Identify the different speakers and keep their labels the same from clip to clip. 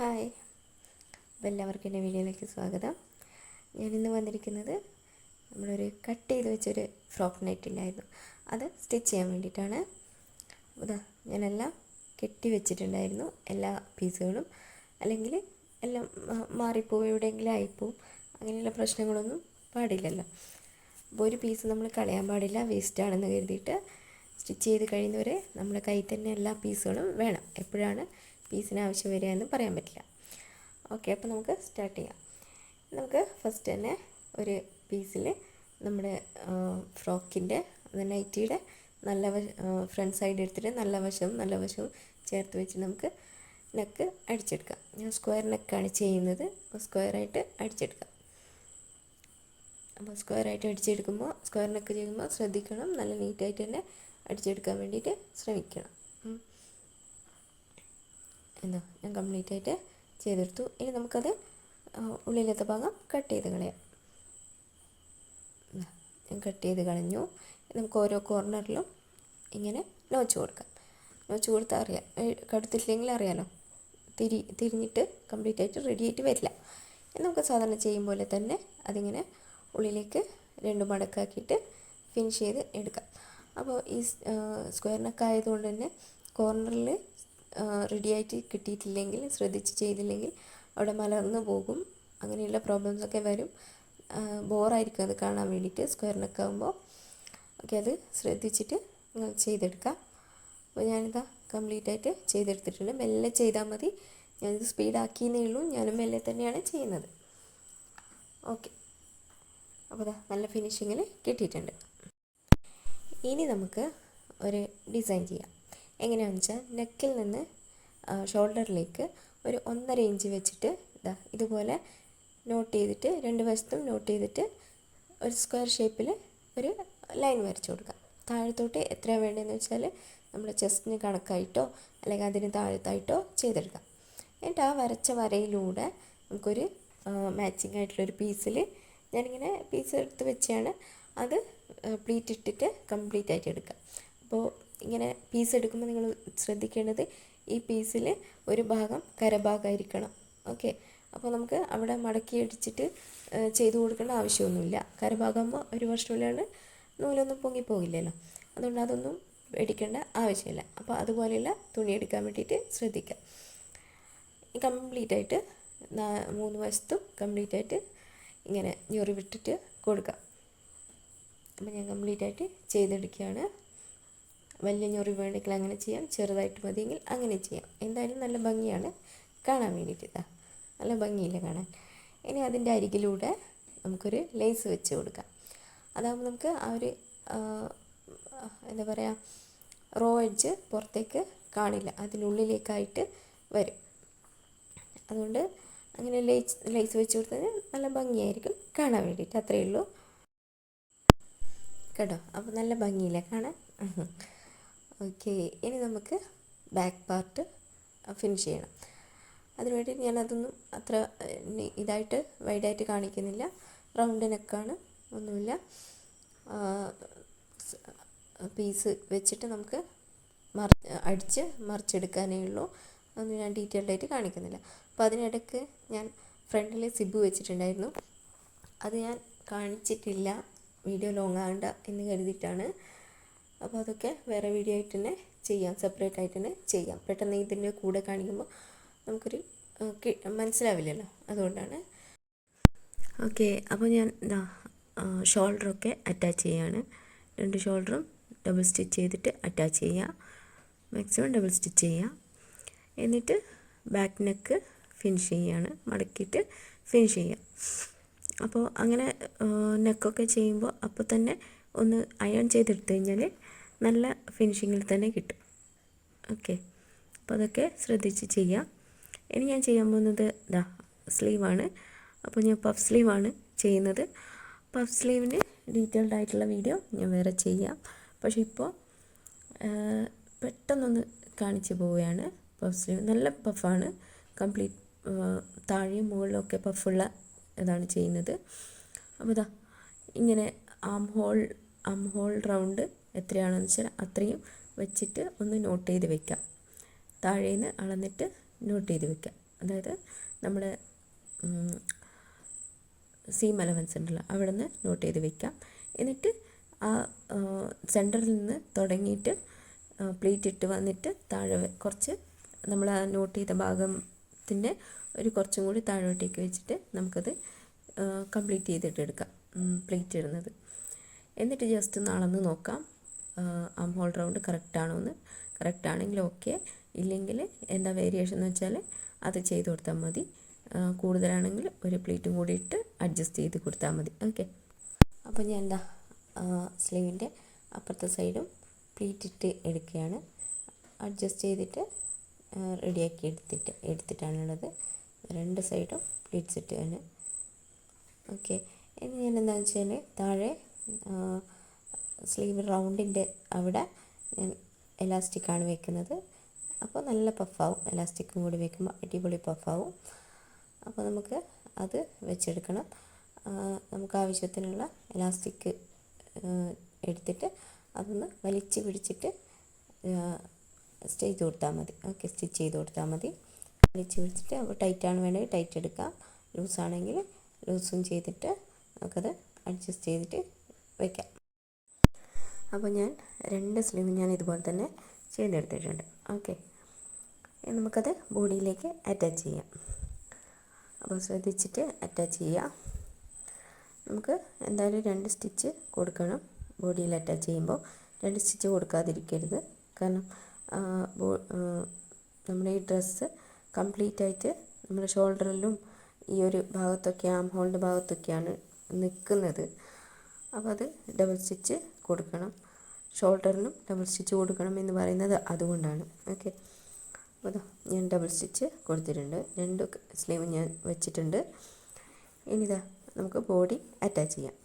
Speaker 1: Hi, അപ്പോൾ എല്ലാവർക്കും എൻ്റെ വീഡിയോയിലേക്ക് സ്വാഗതം. ഞാനിന്ന് വന്നിരിക്കുന്നത് നമ്മളൊരു കട്ട് ചെയ്ത് വെച്ചൊരു ഫ്രോക്ക് നെറ്റ് ഉണ്ടായിരുന്നു, അത് സ്റ്റിച്ച് ചെയ്യാൻ വേണ്ടിയിട്ടാണ്. അതാ ഞാനെല്ലാം കെട്ടി വെച്ചിട്ടുണ്ടായിരുന്നു, എല്ലാ പീസുകളും. അല്ലെങ്കിൽ എല്ലാം മാറിപ്പോവും, എവിടെയെങ്കിലും ആയിപ്പോവും. അങ്ങനെയുള്ള പ്രശ്നങ്ങളൊന്നും പാടില്ലല്ലോ. അപ്പോൾ ഒരു പീസ് നമ്മൾ കളയാൻ പാടില്ല, വേസ്റ്റാണെന്ന് കരുതിയിട്ട് സ്റ്റിച്ച് ചെയ്ത് കഴിയുന്നവരെ നമ്മുടെ കയ്യിൽ തന്നെ എല്ലാ പീസുകളും വേണം. എപ്പോഴാണ് പീസിന് ആവശ്യം വരിക എന്ന് പറയാൻ പറ്റില്ല. ഓക്കെ, അപ്പോൾ നമുക്ക് സ്റ്റാർട്ട് ചെയ്യാം. നമുക്ക് ഫസ്റ്റ് തന്നെ ഒരു പീസിൽ നമ്മുടെ ഫ്രോക്കിൻ്റെ നൈറ്റിയുടെ ഫ്രണ്ട് സൈഡ് എടുത്തിട്ട് നല്ല വശവും ചേർത്ത് വെച്ച് നമുക്ക് നെക്ക് അടിച്ചെടുക്കാം. ഞാൻ സ്ക്വയർ നെക്കാണ് ചെയ്യുന്നത്, അപ്പോൾ സ്ക്വയറായിട്ട് അടിച്ചെടുക്കാം. അപ്പോൾ സ്ക്വയറായിട്ട് അടിച്ചെടുക്കുമ്പോൾ സ്ക്വയർ നെക്ക് ചെയ്യുമ്പോൾ ശ്രദ്ധിക്കണം, നല്ല നീറ്റായിട്ട് തന്നെ അടിച്ചെടുക്കാൻ വേണ്ടിയിട്ട് ശ്രമിക്കണം. ഞാൻ കംപ്ലീറ്റ് ആയിട്ട് ചെയ്തെടുത്തു. ഇനി നമുക്കത് ഉള്ളിലത്തെ ഭാഗം കട്ട് ചെയ്ത് കളയാം. ഞാൻ കട്ട് ചെയ്ത് കളഞ്ഞു. നമുക്ക് ഓരോ കോർണറിലും ഇങ്ങനെ നോച്ച് കൊടുക്കാം. നോച്ച് കൊടുത്താൽ അറിയാം, കടുത്തില്ലെങ്കിൽ അറിയാലോ, തിരിഞ്ഞിട്ട് കംപ്ലീറ്റ് ആയിട്ട് റെഡി ആയിട്ട് വരില്ല. നമുക്ക് സാധാരണ ചെയ്യും പോലെ തന്നെ അതിങ്ങനെ ഉള്ളിലേക്ക് രണ്ട് മടക്കാക്കിയിട്ട് ഫിനിഷ് ചെയ്ത് എടുക്കാം. അപ്പോൾ ഈ സ്ക്വയർ നെക്ക് ആയതുകൊണ്ട് തന്നെ കോർണറിൽ റെഡിയായിട്ട് കിട്ടിയിട്ടില്ലെങ്കിൽ, ശ്രദ്ധിച്ച് ചെയ്തില്ലെങ്കിൽ അവിടെ മലർന്നു പോകും. അങ്ങനെയുള്ള പ്രോബ്ലംസൊക്കെ വരും. ബോറായിരിക്കും അത് കാണാൻ വേണ്ടിയിട്ട് സ്ക്വയർ നെക്കാകുമ്പോൾ. ഓക്കെ, അത് ശ്രദ്ധിച്ചിട്ട് നിങ്ങൾ ചെയ്തെടുക്കാം. അപ്പോൾ ഞാനിതാ കംപ്ലീറ്റ് ആയിട്ട് ചെയ്തെടുത്തിട്ടുണ്ട്. മെല്ലെ ചെയ്താൽ മതി, ഞാനിത് സ്പീഡാക്കിയെന്നേ ഉള്ളൂ, ഞാനും മെല്ലെ തന്നെയാണ് ചെയ്യുന്നത്. ഓക്കെ, അപ്പോൾ ഇതാ നല്ല ഫിനിഷിങ്ങിൽ കിട്ടിയിട്ടുണ്ട്. ഇനി നമുക്ക് ഒരു ഡിസൈൻ ചെയ്യാം. എങ്ങനെയാണെന്ന് വെച്ചാൽ നെക്കിൽ നിന്ന് ഷോൾഡറിലേക്ക് ഒരു 1.5 ഇഞ്ച് വെച്ചിട്ട് ഇതുപോലെ നോട്ട് ചെയ്തിട്ട്, രണ്ട് വശത്തും നോട്ട് ചെയ്തിട്ട് ഒരു സ്ക്വയർ ഷേപ്പിൽ ഒരു ലൈൻ വരച്ചു കൊടുക്കാം. താഴത്തോട്ട് എത്രയാണ് വേണ്ടതെന്ന് വെച്ചാൽ നമ്മുടെ ചെസ്റ്റിന് കണക്കായിട്ടോ അല്ലെങ്കിൽ അതിന് താഴത്തായിട്ടോ ചെയ്തെടുക്കാം. എന്നിട്ട് ആ വരച്ച വരയിലൂടെ നമുക്കൊരു മാച്ചിങ് ആയിട്ടുള്ളൊരു പീസിൽ, ഞാനിങ്ങനെ പീസ് എടുത്ത് വെച്ചാണ് അത് പ്ലീറ്റ് ഇട്ടിട്ട് കംപ്ലീറ്റ് ആയിട്ട് എടുക്കാം. അപ്പോൾ ഇങ്ങനെ പീസ് എടുക്കുമ്പോൾ നിങ്ങൾ ശ്രദ്ധിക്കേണ്ടത്, ഈ പീസിൽ ഒരു ഭാഗം കരഭാഗമായിരിക്കണം. ഓക്കെ, അപ്പോൾ നമുക്ക് അവിടെ മടക്കി അടിച്ചിട്ട് ചെയ്തു കൊടുക്കേണ്ട ആവശ്യമൊന്നുമില്ല. കരഭാഗമാകുമ്പോൾ ഒരു വർഷമില്ലാണ്ട് നൂലൊന്നും പൊങ്ങിപ്പോകില്ലല്ലോ, അതുകൊണ്ട് അതൊന്നും പേടിക്കേണ്ട ആവശ്യമില്ല. അപ്പോൾ അതുപോലെയുള്ള തുണി എടുക്കാൻ വേണ്ടിയിട്ട് ശ്രദ്ധിക്കുക. കംപ്ലീറ്റ് ആയിട്ട് 3 വശത്തും കംപ്ലീറ്റ് ആയിട്ട് ഇങ്ങനെ ഞൊറി വിട്ടിട്ട് കൊടുക്കാം. അപ്പോൾ ഞാൻ കംപ്ലീറ്റ് ആയിട്ട് ചെയ്തെടുക്കുകയാണ്. വലിയ ഞൊറി വേണമെങ്കിൽ അങ്ങനെ ചെയ്യാം, ചെറുതായിട്ട് മതിയെങ്കിൽ അങ്ങനെ ചെയ്യാം. എന്തായാലും നല്ല ഭംഗിയാണ് കാണാൻ വേണ്ടിയിട്ട്, നല്ല ഭംഗിയില്ല കാണാൻ. ഇനി അതിൻ്റെ അരികിലൂടെ നമുക്കൊരു ലേസ് വെച്ച് കൊടുക്കാം. അതാകുമ്പോൾ നമുക്ക് ആ ഒരു എന്താ പറയുക, റോ എഡ്ജ് പുറത്തേക്ക് കാണില്ല, അതിനുള്ളിലേക്കായിട്ട് വരും. അതുകൊണ്ട് അങ്ങനെ ലേസ് വെച്ച് കൊടുത്താൽ നല്ല ഭംഗിയായിരിക്കും കാണാൻ വേണ്ടിയിട്ട്, അത്രയേ ഉള്ളൂ കേട്ടോ. അപ്പോൾ നല്ല ഭംഗിയില്ല കാണാൻ. ഓക്കെ, ഇനി നമുക്ക് ബാക്ക് പാർട്ട് ഫിനിഷ് ചെയ്യണം. അതിന് വേണ്ടി ഞാനതൊന്നും അത്ര ഇതായിട്ട് വൈഡായിട്ട് കാണിക്കുന്നില്ല. റൗണ്ട് നെക്കാണ്, ഒന്നുമില്ല. പീസ് വെച്ചിട്ട് നമുക്ക് അടിച്ച് മറിച്ചെടുക്കാനേ ഉള്ളൂ. അതൊന്നും ഞാൻ ഡീറ്റെയിൽഡായിട്ട് കാണിക്കുന്നില്ല. അപ്പോൾ അതിനിടയ്ക്ക് ഞാൻ ഫ്രണ്ടിൽ സിബ് വെച്ചിട്ടുണ്ടായിരുന്നു, അത് ഞാൻ കാണിച്ചിട്ടില്ല, വീഡിയോ ലോങ് ആകണ്ട എന്ന് കരുതിയിട്ടാണ്. അപ്പോൾ അതൊക്കെ വേറെ വീഡിയോ ആയിട്ട് തന്നെ ചെയ്യാം, സെപ്പറേറ്റ് ആയിട്ട് തന്നെ ചെയ്യാം. പെട്ടെന്ന് ഇതിൻ്റെ കൂടെ കാണിക്കുമ്പോൾ നമുക്കൊരു മനസ്സിലാവില്ലല്ലോ, അതുകൊണ്ടാണ്. ഓക്കെ, അപ്പോൾ ഞാൻ ഷോൾഡറൊക്കെ അറ്റാച്ച് ചെയ്യുകയാണ്. 2 ഷോൾഡറും ഡബിൾ സ്റ്റിച്ച് ചെയ്തിട്ട് അറ്റാച്ച് ചെയ്യുക, മാക്സിമം ഡബിൾ സ്റ്റിച്ച് ചെയ്യുക. എന്നിട്ട് ബാക്ക് നെക്ക് ഫിനിഷ് ചെയ്യുകയാണ്, മടക്കിയിട്ട് ഫിനിഷ് ചെയ്യുക. അപ്പോൾ അങ്ങനെ നെക്കൊക്കെ ചെയ്യുമ്പോൾ അപ്പോൾ തന്നെ ഒന്ന് അയൺ ചെയ്തെടുത്ത് കഴിഞ്ഞാൽ നല്ല ഫിനിഷിങ്ങിൽ തന്നെ കിട്ടും. ഓക്കെ, അപ്പോൾ അതൊക്കെ ശ്രദ്ധിച്ച് ചെയ്യാം. ഇനി ഞാൻ ചെയ്യാൻ പോകുന്നത് സ്ലീവാണ്. അപ്പോൾ ഞാൻ പഫ് സ്ലീവാണ് ചെയ്യുന്നത്. പഫ് സ്ലീവിന് ഡീറ്റെയിൽഡ് ആയിട്ടുള്ള വീഡിയോ ഞാൻ വേറെ ചെയ്യാം. പക്ഷേ ഇപ്പോൾ പെട്ടെന്നൊന്ന് കാണിച്ചു പോവുകയാണ്. പഫ് സ്ലീവ് നല്ല പഫാണ്, കംപ്ലീറ്റ് താഴെയും മുകളിലൊക്കെ പഫുള്ള ഇതാണ് ചെയ്യുന്നത്. അപ്പോൾ ഇങ്ങനെ ആം ഹോൾ റൗണ്ട് എത്രയാണെന്ന് വെച്ചാൽ അത്രയും വെച്ചിട്ട് ഒന്ന് നോട്ട് ചെയ്ത് വെക്കാം. താഴേന്ന് അളന്നിട്ട് നോട്ട് ചെയ്ത് വെക്കാം. അതായത് നമ്മുടെ സീം അലവൻസ് ഉണ്ടല്ലോ അവിടെ നിന്ന് നോട്ട് ചെയ്ത് വെക്കാം. എന്നിട്ട് ആ സെൻറ്ററിൽ നിന്ന് തുടങ്ങിയിട്ട് പ്ലീറ്റ് ഇട്ട് വന്നിട്ട് താഴെ കുറച്ച് നമ്മൾ ആ നോട്ട് ചെയ്ത ഭാഗത്തിൻ്റെ ഒരു കുറച്ചും കൂടി താഴോട്ടേക്ക് വെച്ചിട്ട് നമുക്കത് കംപ്ലീറ്റ് ചെയ്തിട്ട് എടുക്കാം പ്ലീറ്റ് ഇടുന്നത്. എന്നിട്ട് ജസ്റ്റ് ഒന്ന് അളന്ന് നോക്കാം ആം ഹോൾ റൗണ്ട് കറക്റ്റാണോ എന്ന്. കറക്റ്റാണെങ്കിൽ ഓക്കെ, ഇല്ലെങ്കിൽ എന്താ വേരിയേഷൻ എന്ന് വെച്ചാൽ അത് ചെയ്ത് കൊടുത്താൽ മതി. കൂടുതലാണെങ്കിൽ ഒരു പ്ലീറ്റും കൂടി ഇട്ട് അഡ്ജസ്റ്റ് ചെയ്ത് കൊടുത്താൽ മതി. ഓക്കെ, അപ്പോൾ ഞാൻ എന്താ സ്ലീവിൻ്റെ അപ്പുറത്തെ സൈഡും പ്ലീറ്റ് ഇട്ട് എടുക്കുകയാണ്. അഡ്ജസ്റ്റ് ചെയ്തിട്ട് റെഡിയാക്കി എടുത്തിട്ടാണുള്ളത്. രണ്ട് സൈഡും പ്ലീറ്റ്സ് ഇട്ടാണ്. ഓക്കെ, ഇനി ഞാൻ എന്താണെന്ന് വെച്ചാൽ താഴെ സ്ലീവ് റൗണ്ടിൻ്റെ അവിടെ ഞാൻ എലാസ്റ്റിക്കാണ് വെക്കുന്നത്. അപ്പോൾ നല്ല പഫാവും, എലാസ്റ്റിക്കും കൂടി വെക്കുമ്പോൾ അടിപൊളി പഫാവും. അപ്പോൾ നമുക്ക് അത് വെച്ചെടുക്കണം. നമുക്ക് ആവശ്യത്തിനുള്ള എലാസ്റ്റിക് എടുത്തിട്ട് അതൊന്ന് വലിച്ച് പിടിച്ചിട്ട് ചെയ്ത് കൊടുത്താൽ മതി. ഓക്കെ, സ്റ്റിച്ച് ചെയ്ത് കൊടുത്താൽ മതി. വലിച്ച് പിടിച്ചിട്ട് അപ്പോൾ ടൈറ്റാണ് വേണമെങ്കിൽ ടൈറ്റ് എടുക്കാം, ലൂസാണെങ്കിൽ ലൂസും ചെയ്തിട്ട് നമുക്കത് അഡ്ജസ്റ്റ് ചെയ്തിട്ട് വയ്ക്കാം. അപ്പോൾ ഞാൻ രണ്ട് സ്ലീവ് ഞാൻ ഇതുപോലെ തന്നെ ചെയ്തെടുത്തിട്ടുണ്ട്. ഓക്കെ, നമുക്കത് ബോഡിയിലേക്ക് അറ്റാച്ച് ചെയ്യാം. അപ്പോൾ ശ്രദ്ധിച്ചിട്ട് അറ്റാച്ച് ചെയ്യാം. നമുക്ക് എന്തായാലും 2 സ്റ്റിച്ച് കൊടുക്കണം ബോഡിയിൽ അറ്റാച്ച് ചെയ്യുമ്പോൾ. 2 സ്റ്റിച്ച് കൊടുക്കാതിരിക്കരുത്. കാരണം നമ്മുടെ ഈ ഡ്രസ്സ് കംപ്ലീറ്റ് ആയിട്ട് നമ്മുടെ ഷോൾഡറിലും ഈ ഒരു ഭാഗത്തൊക്കെ ആം ഹോളിൻ്റെ ഭാഗത്തൊക്കെയാണ് നിൽക്കുന്നത്. അപ്പോൾ അത് ഡബിൾ സ്റ്റിച്ച് കൊടുക്കണം. ഷോൾഡറിനും ഡബിൾ സ്റ്റിച്ച് കൊടുക്കണം എന്ന് പറയുന്നത് അതുകൊണ്ടാണ്. ഓക്കെ, അപ്പോൾ ഞാൻ ഡബിൾ സ്റ്റിച്ച് കൊടുത്തിട്ടുണ്ട്. 2 സ്ലീവ് ഞാൻ വെച്ചിട്ടുണ്ട്. ഇനിതാ നമുക്ക് ബോഡി അറ്റാച്ച് ചെയ്യാം.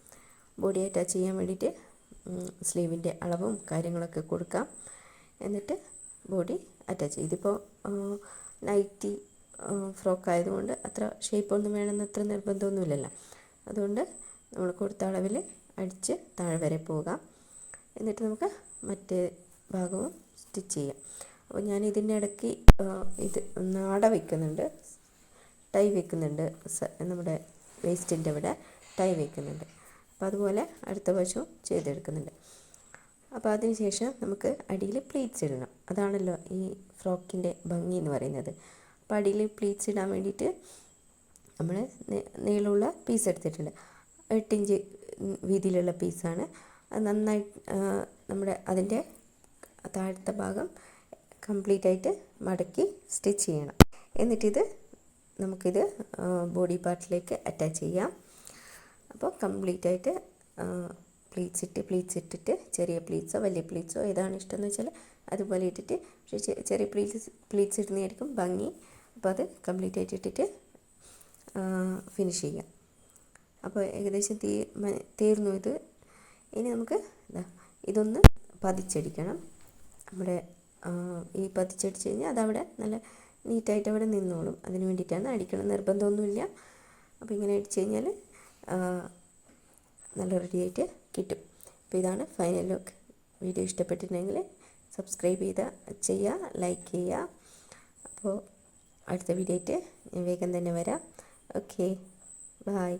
Speaker 1: ബോഡി അറ്റാച്ച് ചെയ്യാൻ വേണ്ടിയിട്ട് സ്ലീവിൻ്റെ അളവും കാര്യങ്ങളൊക്കെ കൊടുക്കാം. എന്നിട്ട് ബോഡി അറ്റാച്ച് ചെയ്യും. ഇതിപ്പോൾ നൈറ്റി ഫ്രോക്ക് ആയതുകൊണ്ട് അത്ര ഷേപ്പൊന്നും വേണമെന്ന് അത്ര നിർബന്ധമൊന്നുമില്ലല്ലോ. അതുകൊണ്ട് നമ്മൾ കൊടുത്ത അളവിൽ അടിച്ച് താഴെ വരെ പോകാം. എന്നിട്ട് നമുക്ക് മറ്റേ ഭാഗവും സ്റ്റിച്ച് ചെയ്യാം. അപ്പോൾ ഞാൻ ഇതിൻ്റെ ഇടയ്ക്ക് ഇത് നാട വയ്ക്കുന്നുണ്ട്, ടൈ വയ്ക്കുന്നുണ്ട്. നമ്മുടെ വേസ്റ്റിൻ്റെ അവിടെ ടൈ വയ്ക്കുന്നുണ്ട്. അപ്പോൾ അതുപോലെ അടുത്ത വശവും ചെയ്തെടുക്കുന്നുണ്ട്. അപ്പോൾ അതിന് ശേഷം നമുക്ക് അടിയിൽ പ്ലീറ്റ്സ് ഇടണം. അതാണല്ലോ ഈ ഫ്രോക്കിൻ്റെ ഭംഗി എന്ന് പറയുന്നത്. അപ്പോൾ അടിയിൽ പ്ലീറ്റ്സ് ഇടാൻ വേണ്ടിയിട്ട് നമ്മൾ നീളമുള്ള പീസ് എടുത്തിട്ടുണ്ട്. 8 ഇഞ്ച് വീതിയിലുള്ള പീസാണ്. അത് നന്നായി അതിൻ്റെ താഴത്തെ ഭാഗം കംപ്ലീറ്റ് ആയിട്ട് മടക്കി സ്റ്റിച്ച് ചെയ്യണം. എന്നിട്ടിത് നമുക്കിത് ബോഡി പാർട്ടിലേക്ക് അറ്റാച്ച് ചെയ്യാം. അപ്പോൾ കംപ്ലീറ്റ് ആയിട്ട് പ്ലീറ്റ്സ് ഇട്ടിട്ട് ചെറിയ പ്ലീറ്റ്സോ വലിയ പ്ലീറ്റ്സോ ഏതാണ് ഇഷ്ടമെന്ന് വെച്ചാൽ അതുപോലെ ഇട്ടിട്ട്, പക്ഷേ ചെറിയ പ്ലീറ്റ്സ് ഇടുന്നതായിരിക്കും ഭംഗി. അപ്പോൾ അത് കംപ്ലീറ്റ് ആയിട്ട് ഇട്ടിട്ട് ഫിനിഷ് ചെയ്യാം. അപ്പോൾ ഏകദേശം തീർന്നു ഇത്. ഇനി നമുക്ക് ഇതൊന്ന് പതിച്ചടിക്കണം. നമ്മുടെ ഈ പതിച്ചടിച്ച് കഴിഞ്ഞാൽ അതവിടെ നല്ല നീറ്റായിട്ട് അവിടെ നിന്നോളും. അതിന് വേണ്ടിയിട്ടാണ് അടിക്കണം, നിർബന്ധമൊന്നുമില്ല. അപ്പോൾ ഇങ്ങനെ അടിച്ച് കഴിഞ്ഞാൽ നല്ല റെഡിയായിട്ട് കിട്ടും. അപ്പോൾ ഇതാണ് ഫൈനൽ ലുക്ക്. വീഡിയോ ഇഷ്ടപ്പെട്ടിട്ടുണ്ടെങ്കിൽ സബ്സ്ക്രൈബ് ചെയ്യുക, ലൈക്ക് ചെയ്യുക. അപ്പോൾ അടുത്ത വീഡിയോ ആയിട്ട് ഞാൻ വേഗം തന്നെ വരാം. Okay, by.